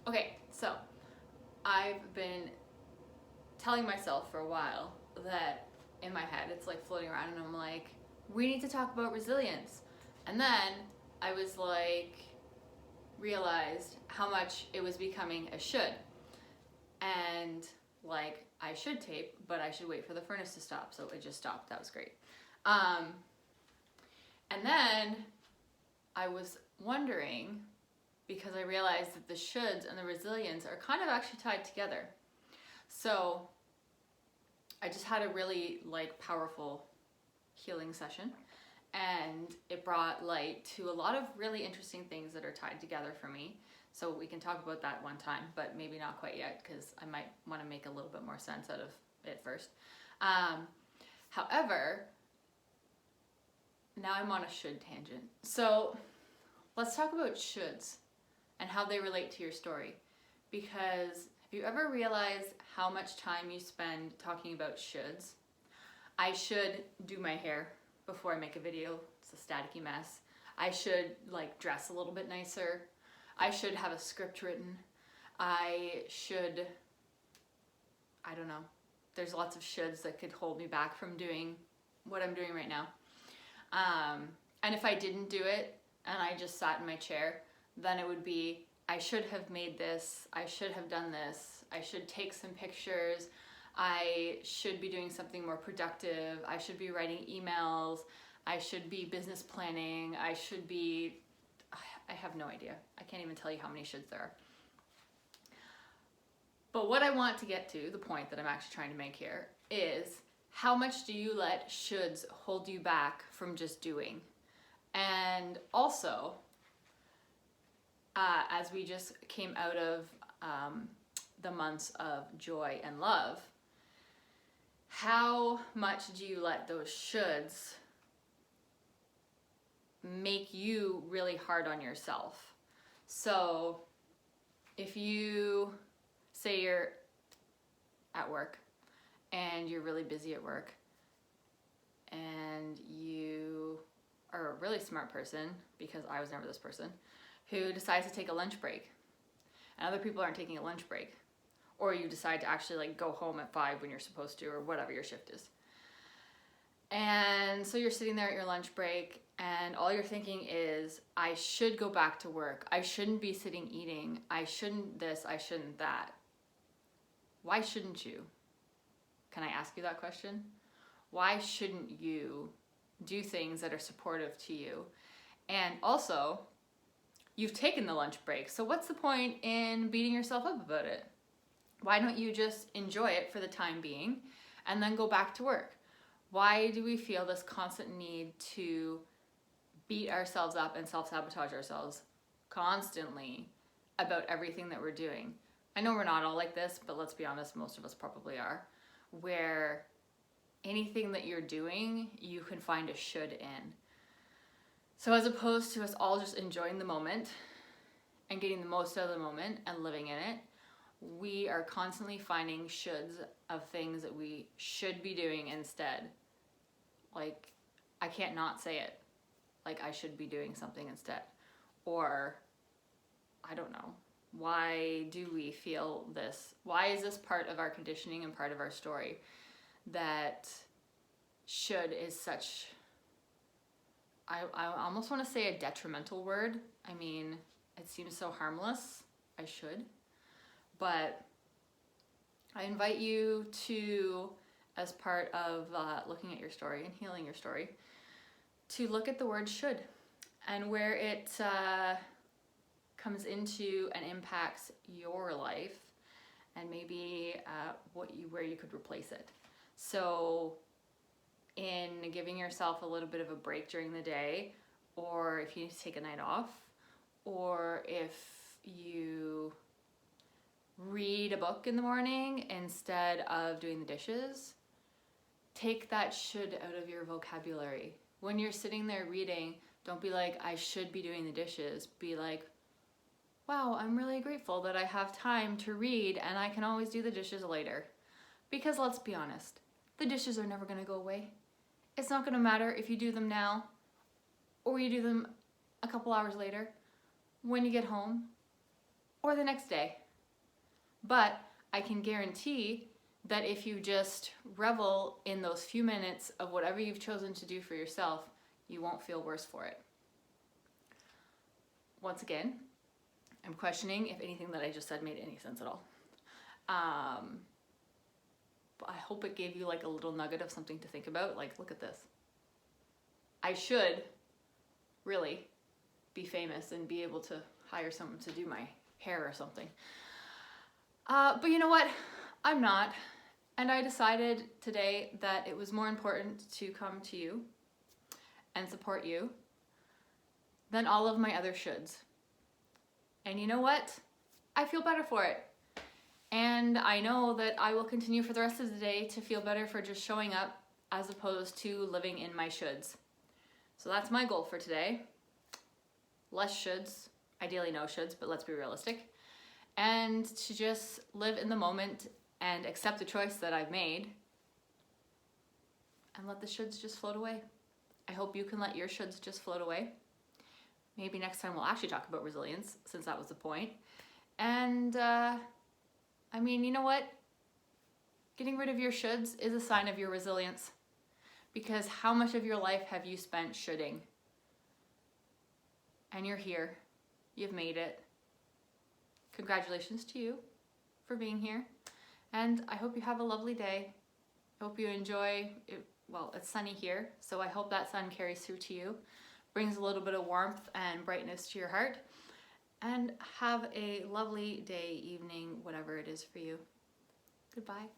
Okay, so I've been telling myself for a while that in my head it's like floating around and I'm like, we need to talk about resilience. And then I was like, realized how much it was becoming a should. And like, I should tape, but I should wait for the furnace to stop. So it just stopped. That was great. And then I was wondering, because I realized that the shoulds and the resilience are kind of actually tied together. So I just had a really powerful healing session, and it brought light to a lot of really interesting things that are tied together for me. So we can talk about that one time, but maybe not quite yet, because I might want to make a little bit more sense out of it first. However, now I'm on a should tangent. So let's talk about shoulds and how they relate to your story. Because have you ever realized how much time you spend talking about shoulds? I should do my hair before I make a video. It's a staticky mess. I should dress a little bit nicer. I should have a script written. I don't know. There's lots of shoulds that could hold me back from doing what I'm doing right now. And if I didn't do it and I just sat in my chair, then it would be, I should have made this, I should have done this, I should take some pictures, I should be doing something more productive, I should be writing emails, I should be business planning, I have no idea. I can't even tell you how many shoulds there are. But what I want to get to, the point that I'm actually trying to make here, is how much do you let shoulds hold you back from just doing? And also, as we just came out of the months of joy and love, how much do you let those shoulds make you really hard on yourself? So if you say you're at work and you're really busy at work and you are a really smart person, because I was never this person, who decides to take a lunch break and other people aren't taking a lunch break, or you decide to actually go home at 5 when you're supposed to, or whatever your shift is. And so you're sitting there at your lunch break and all you're thinking is, I should go back to work. I shouldn't be sitting eating. I shouldn't this, I shouldn't that. Why shouldn't you? Can I ask you that question? Why shouldn't you do things that are supportive to you? And also, you've taken the lunch break, so what's the point in beating yourself up about it? Why don't you just enjoy it for the time being and then go back to work? Why do we feel this constant need to beat ourselves up and self-sabotage ourselves constantly about everything that we're doing? I know we're not all like this, but let's be honest, most of us probably are, where anything that you're doing, you can find a should in. So as opposed to us all just enjoying the moment and getting the most out of the moment and living in it, we are constantly finding shoulds of things that we should be doing instead. I can't not say it. I should be doing something instead. Or, I don't know. Why do we feel this? Why is this part of our conditioning and part of our story that should is such, I almost want to say a detrimental word. I mean, it seems so harmless. I should. But I invite you to, as part of looking at your story and healing your story, to look at the word should and where it comes into and impacts your life, and maybe where you could replace it. So in giving yourself a little bit of a break during the day, or if you need to take a night off, or if you read a book in the morning instead of doing the dishes, take that should out of your vocabulary. When you're sitting there reading, don't be like, I should be doing the dishes. Be like, wow, I'm really grateful that I have time to read and I can always do the dishes later. Because let's be honest, the dishes are never going to go away. It's not going to matter if you do them now or you do them a couple hours later. When you get home, or the next day. But I can guarantee that if you just revel in those few minutes of whatever you've chosen to do for yourself, you won't feel worse for it. Once again, I'm questioning if anything that I just said made any sense at all. But I hope it gave you like a little nugget of something to think about. Like, look at this. I should really be famous and be able to hire someone to do my hair or something. But you know what? I'm not. And I decided today that it was more important to come to you and support you than all of my other shoulds. And you know what? I feel better for it. And I know that I will continue for the rest of the day to feel better for just showing up as opposed to living in my shoulds. So that's my goal for today. Less shoulds, ideally no shoulds, but let's be realistic. And to just live in the moment and accept the choice that I've made and let the shoulds just float away. I hope you can let your shoulds just float away. Maybe next time we'll actually talk about resilience, since that was the point. And I mean, you know what? Getting rid of your shoulds is a sign of your resilience. Because how much of your life have you spent shoulding? And you're here. You've made it. Congratulations to you for being here. And I hope you have a lovely day. I hope you enjoy it. Well, it's sunny here, so I hope that sun carries through to you, brings a little bit of warmth and brightness to your heart. And have a lovely day, evening, whatever it is for you. Goodbye.